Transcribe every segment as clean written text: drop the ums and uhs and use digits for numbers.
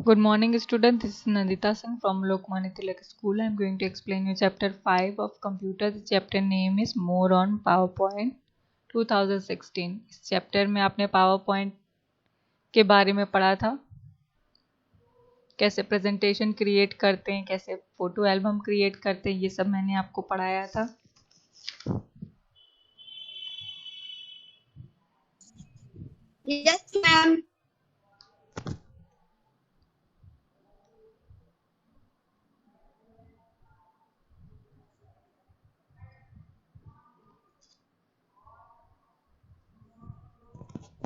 Good morning, student. This is Nandita Singh from Lokmanya Tilak School. I am going to explain you chapter 5 of computer. The chapter name is More on PowerPoint 2016. इस chapter में आपने PowerPoint के बारे में पढ़ा था, कैसे presentation create करते हैं, कैसे फोटो एल्बम क्रिएट करते हैं, ये सब मैंने आपको पढ़ाया था। Yes, ma'am.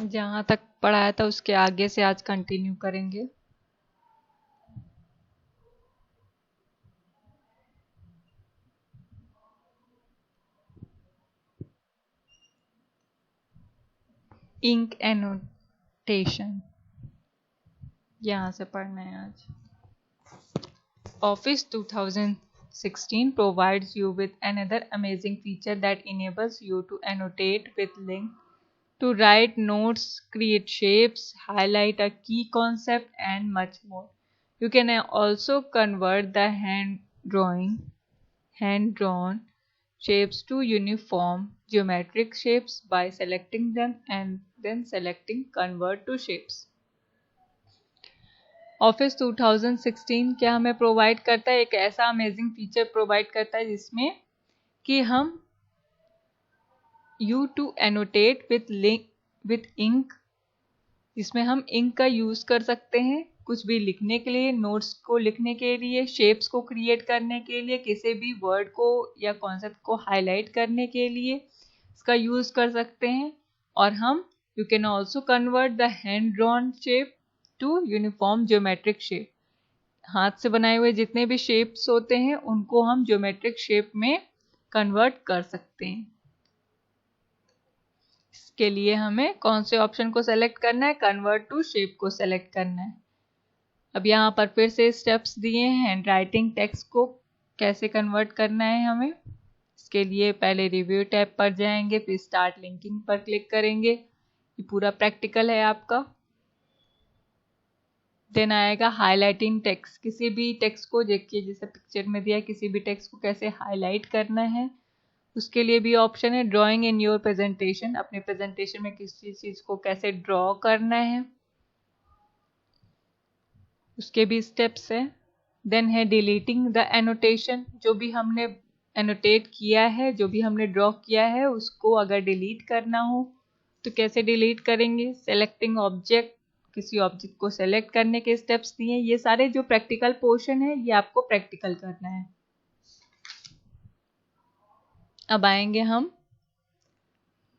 जहाँ तक पढ़ाया था उसके आगे से आज कंटिन्यू करेंगे। इंक एनोटेशन यहाँ से पढ़ना है आज। Office 2016 provides you with another amazing feature that enables you to annotate with link, to write notes, create shapes, highlight a key concept, and much more. You can also convert the hand-drawn shapes to uniform geometric shapes by selecting them and then selecting Convert to Shapes. Office 2016 क्या हमें provide करता है? एक ऐसा amazing feature provide करता है जिसमें कि हम you to annotate with ink, जिसमें हम इंक का यूज कर सकते हैं कुछ भी लिखने के लिए, नोट्स को लिखने के लिए, शेप्स को क्रिएट करने के लिए, किसी भी वर्ड को या कॉन्सेप्ट को हाईलाइट करने के लिए इसका यूज कर सकते हैं। और हम you can also convert the hand drawn shape to uniform geometric shape. हाथ से बनाए हुए जितने भी शेप्स होते हैं उनको हम ज्योमेट्रिक शेप में कन्वर्ट कर सकते हैं। इसके लिए हमें कौन से ऑप्शन को सेलेक्ट करना है? कन्वर्ट टू शेप को सेलेक्ट करना है। अब यहाँ पर फिर से स्टेप्स दिए हैं हैंड राइटिंग टेक्स्ट को कैसे कन्वर्ट करना है हमें। इसके लिए पहले रिव्यू टैब पर जाएंगे, फिर स्टार्ट लिंकिंग पर क्लिक करेंगे। ये पूरा प्रैक्टिकल है आपका। देन आएगा हाईलाइटिंग टेक्स्ट। किसी भी टेक्स्ट को देखिए जैसे पिक्चर में दिया है, किसी भी टेक्स्ट को कैसे हाईलाइट करना है उसके लिए भी ऑप्शन है। ड्राइंग इन योर प्रेजेंटेशन, अपने प्रेजेंटेशन में किसी चीज को कैसे ड्रॉ करना है उसके भी स्टेप्स है। देन है डिलीटिंग द एनोटेशन, जो भी हमने एनोटेट किया है, जो भी हमने ड्रॉ किया है उसको अगर डिलीट करना हो तो कैसे डिलीट करेंगे। सेलेक्टिंग ऑब्जेक्ट, किसी ऑब्जेक्ट को सेलेक्ट करने के स्टेप्स दिए। ये सारे जो प्रैक्टिकल पोर्शन है ये आपको प्रैक्टिकल करना है। अब आएंगे हम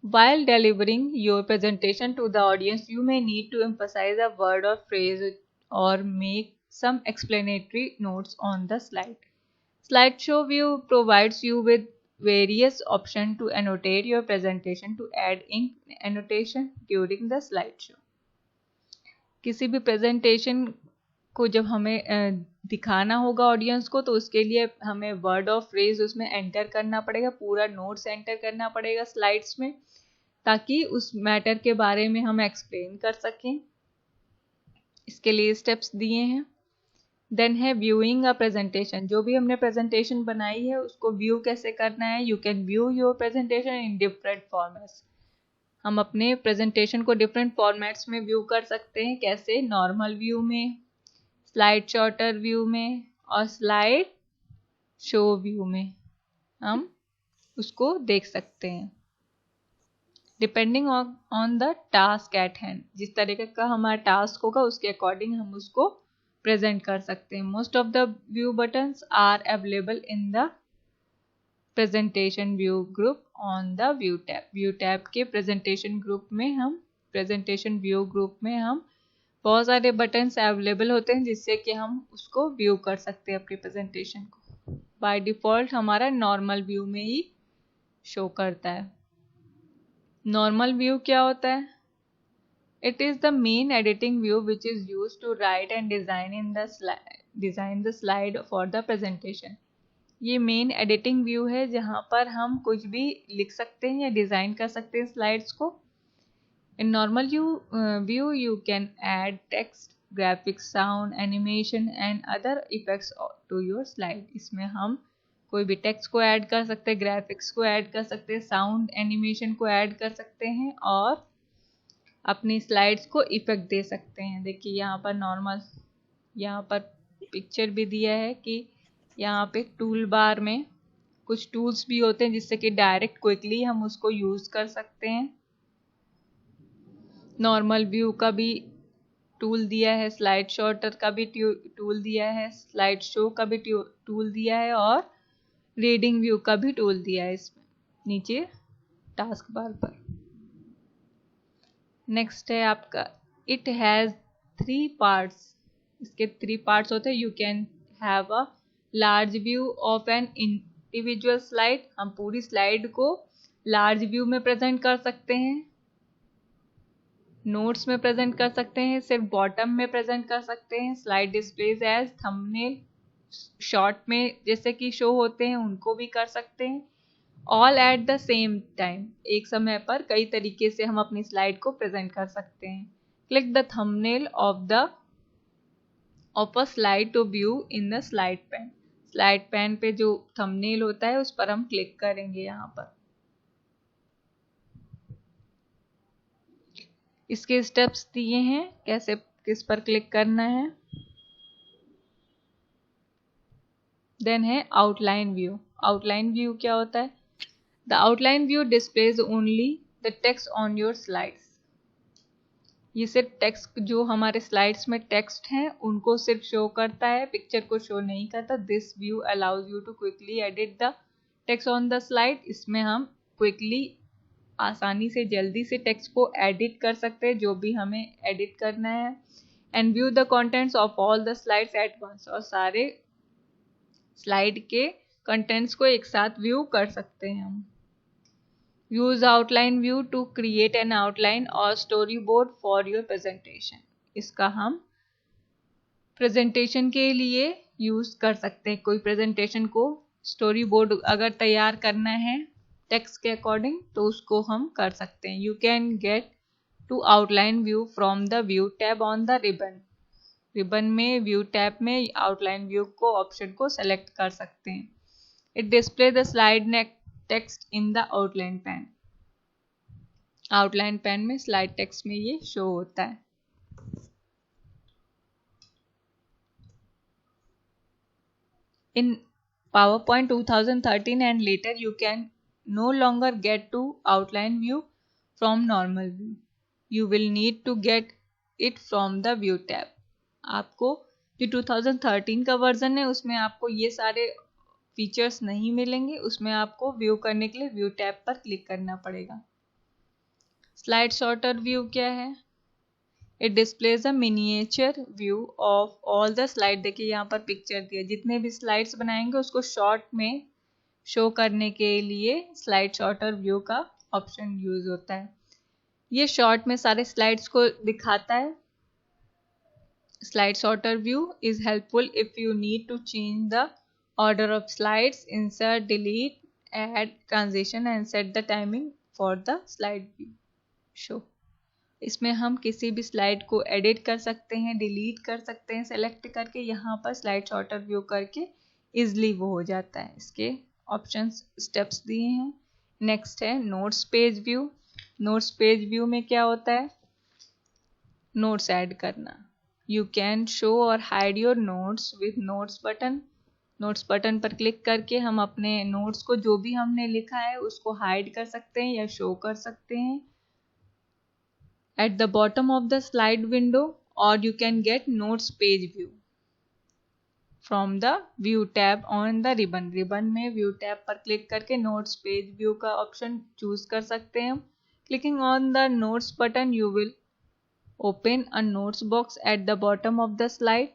While delivering your presentation to the audience, you may need to emphasize a word or phrase or make some explanatory notes on the slide. Slideshow view provides you with various options to annotate your presentation, to add ink annotation during the slideshow. किसी भी presentation को जब हमें दिखाना होगा audience को तो उसके लिए हमें वर्ड और फ्रेज उसमें एंटर करना पड़ेगा, पूरा नोट्स एंटर करना पड़ेगा स्लाइड्स में, ताकि उस मैटर के बारे में हम एक्सप्लेन कर सकें। इसके लिए स्टेप्स दिए हैं। देन है व्यूइंग अ प्रेजेंटेशन, जो भी हमने प्रेजेंटेशन बनाई है उसको व्यू कैसे करना है। You can view your presentation in different formats. हम अपने प्रेजेंटेशन को डिफरेंट फॉर्मेट्स में व्यू कर सकते हैं। कैसे? नॉर्मल व्यू में, स्लाइड शॉर्टर व्यू में और स्लाइड शो व्यू में हम उसको देख सकते हैं। Depending on the task at hand, जिस तरीके का हमारा टास्क होगा उसके अकॉर्डिंग हम उसको प्रेजेंट कर सकते हैं। Most of the view buttons are available in the presentation view group on the view tab. View tab के प्रेजेंटेशन व्यू ग्रुप में हम बहुत सारे बटन्स अवेलेबल होते हैं जिससे कि हम उसको व्यू कर सकते हैं अपनी प्रेजेंटेशन को। बाय डिफॉल्ट हमारा नॉर्मल व्यू में ही शो करता है। नॉर्मल व्यू क्या होता है? It is the main editing view which is used to write and design the slide for the presentation. ये मेन एडिटिंग व्यू है जहाँ पर हम कुछ भी लिख सकते हैं या डिजाइन कर सकते हैं स्लाइड्स को। In normal view, you can add text, graphics, sound, animation and other effects to your slide. इसमें हम कोई भी टेक्स्ट को ऐड कर सकते हैं, ग्राफिक्स को ऐड कर सकते हैं, साउंड एनिमेशन को ऐड कर सकते हैं और अपनी स्लाइड्स को इफेक्ट दे सकते हैं. देखिए यहाँ पर नॉर्मल, यहाँ पर पिक्चर भी दिया है कि यहाँ पे टूल बार में कुछ टूल्स भी होते हैं जिससे कि डायरेक्ट क्विकली हम उसको यूज कर सकते हैं. नॉर्मल व्यू का भी टूल दिया है, स्लाइड शॉर्टर का भी टूल दिया है, स्लाइड शो का भी टूल दिया है और रीडिंग व्यू का भी टूल दिया है इसमें नीचे टास्क बार पर. नेक्स्ट है आपका इट हैज़ 3 पार्ट्स. इसके 3 पार्ट्स होते हैं. You can have a large view of an individual slide. हम पूरी स्लाइड को लार्ज व्यू में प्रेजेंट कर सकते हैं, नोट्स में प्रेजेंट कर सकते हैं, सिर्फ बॉटम में प्रेजेंट कर सकते हैं. Slide displays as thumbnail, short में जैसे कि शो होते हैं उनको भी कर सकते हैं. All at the same time, एक समय पर कई तरीके से हम अपनी स्लाइड को प्रेजेंट कर सकते हैं. Click the thumbnail of a slide to view in the slide pane. Slide pane पे जो थंबनेल होता है उस पर हम क्लिक करेंगे. यहाँ पर इसके स्टेप्स दिए हैं कैसे किस पर क्लिक करना है. देन है आउटलाइन व्यू. आउटलाइन व्यू क्या होता है? The outline view displays only the text on your slides. ये सिर्फ टेक्स्ट, जो हमारे स्लाइड्स में टेक्स्ट हैं उनको सिर्फ शो करता है, पिक्चर को शो नहीं करता. This view allows you to quickly edit the text on the slide. इसमें हम क्विकली, आसानी से, जल्दी से टेक्स्ट को एडिट कर सकते हैं जो भी हमें एडिट करना है. And view the contents of all the slides at once. और सारे स्लाइड के कंटेंट्स को एक साथ व्यू कर सकते हैं हम. Use outline view to create an outline और storyboard for your presentation. इसका हम प्रेजेंटेशन के लिए यूज कर सकते हैं. कोई प्रेजेंटेशन को स्टोरी बोर्ड अगर तैयार करना है टेक्स्ट के अकॉर्डिंग तो उसको हम कर सकते हैं. You can get to outline view from the view tab on the ribbon. Ribbon में व्यू टैब में आउटलाइन व्यू को ऑप्शन को सेलेक्ट कर सकते हैं. It display the slide text in the outline pane. Outline pane में slide text में ये शो होता है. इन PowerPoint 2013 and later you can no longer get to outline view from normal view. You will need to get it from the view tab. आपको जो 2013 का version है उसमें आपको ये सारे फीचर्स नहीं मिलेंगे. उसमें आपको व्यू करने के लिए व्यू टैब पर क्लिक करना पड़ेगा. स्लाइड शॉर्टर व्यू क्या है? It displays a miniature view of all the slide. देखिए यहाँ पर पिक्चर दिया, जितने भी स्लाइड्स बनाएंगे उसको शॉर्ट में शो करने के लिए स्लाइड शॉर्टर व्यू का ऑप्शन यूज होता है. ये शॉर्ट में सारे स्लाइड्स को दिखाता है. Slide sorter view is helpful if you need to change the order of slides, insert, delete, add, transition and set the timing for the slide view show. इसमें हम किसी भी स्लाइड को एडिट कर सकते हैं, डिलीट कर सकते हैं सेलेक्ट करके. यहाँ पर स्लाइड शॉर्टर व्यू करके इजली वो हो जाता है. इसके ऑप्शंस स्टेप्स दिए हैं. नेक्स्ट है notes page view. Notes page view में क्या होता है? नोट्स ऐड करना. यू कैन शो और hide your notes with notes button. Notes button पर क्लिक करके हम अपने नोट्स को, जो भी हमने लिखा है उसको हाइड कर सकते हैं या शो कर सकते हैं. At the bottom of the slide window और you can get notes page view from the view tab on the ribbon. Ribbon में व्यू टैब पर क्लिक करके नोट्स पेज व्यू का ऑप्शन चूज कर सकते हैं. Clicking on the notes button you will open a notes box at the bottom of the slide.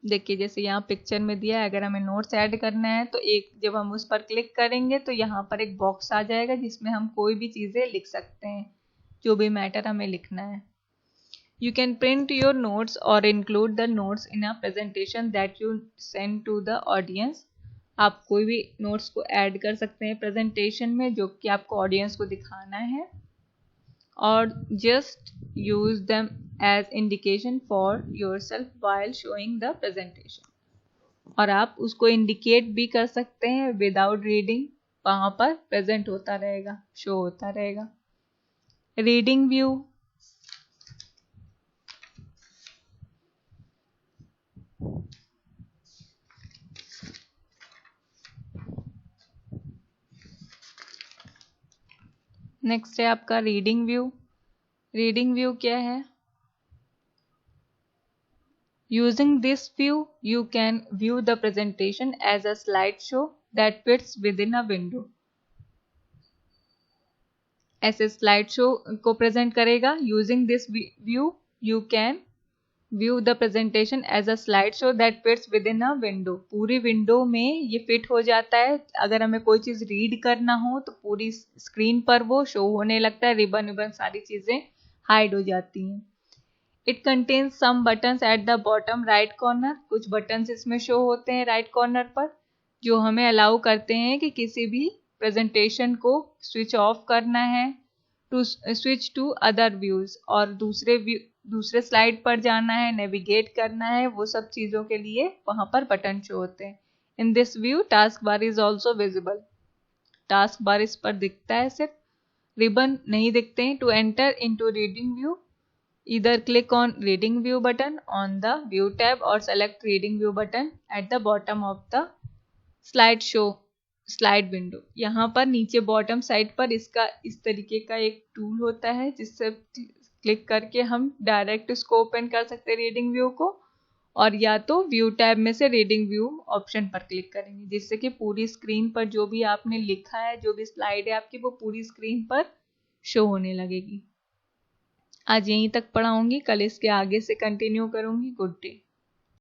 देखिए जैसे यहाँ पिक्चर में दिया है, अगर हमें नोट्स ऐड करना है तो एक, जब हम उस पर क्लिक करेंगे तो यहाँ पर एक बॉक्स आ जाएगा जिसमें हम कोई भी चीज़ें लिख सकते हैं, जो भी मैटर हमें लिखना है. You can print your notes और include the notes in a presentation that you send to the audience. आप कोई भी नोट्स को ऐड कर सकते हैं प्रेजेंटेशन में जो कि आपको ऑडियंस को दिखाना है. और just use them as indication for yourself while showing the presentation. और आप उसको इंडिकेट भी कर सकते हैं विदाउट रीडिंग, वहां पर प्रेजेंट होता रहेगा, शो होता रहेगा. Reading view. नेक्स्ट है आपका रीडिंग व्यू. रीडिंग व्यू क्या है? Using this view, you can view the presentation as a slideshow that fits within a window. ऐसे स्लाइड शो को प्रेजेंट करेगा. Using this view you can view the presentation as a slide show that fits within a window. पूरी window में ये fit हो जाता है. अगर हमें कोई चीज रीड करना हो तो पूरी स्क्रीन पर वो शो होने लगता है. रिबन विबन सारी चीजें हाइड हो जाती हैं. It contains some buttons at the bottom right corner. कुछ बटन्स इसमें शो होते हैं राइट कॉर्नर पर, जो हमें अलाउ करते हैं कि किसी भी प्रेजेंटेशन को स्विच ऑफ करना है, to switch to other views, और दूसरे स्लाइड पर जाना है, नेविगेट करना है, वो सब चीज़ों के लिए वहां पर बटन शो होते हैं. In this view task bar is also visible. Task bar इस पर दिखता है, सिर्फ रिबन नहीं दिखते हैं. To enter into reading view, either click on reading view button on the view tab or select reading view button at the bottom of the slide window. यहाँ पर नीचे बॉटम साइड पर इसका इस तरीके का एक टूल होता है जिससे क्लिक करके हम डायरेक्ट इसको ओपन कर सकते हैं रीडिंग व्यू को, और या तो व्यू टैब में से रीडिंग व्यू ऑप्शन पर क्लिक करेंगे, जिससे कि पूरी स्क्रीन पर जो भी आपने लिखा है, जो भी स्लाइड है आपकी, वो पूरी स्क्रीन पर शो होने लगेगी. आज यहीं तक पढ़ाऊंगी, कल इसके आगे से कंटिन्यू करूंगी. Good day.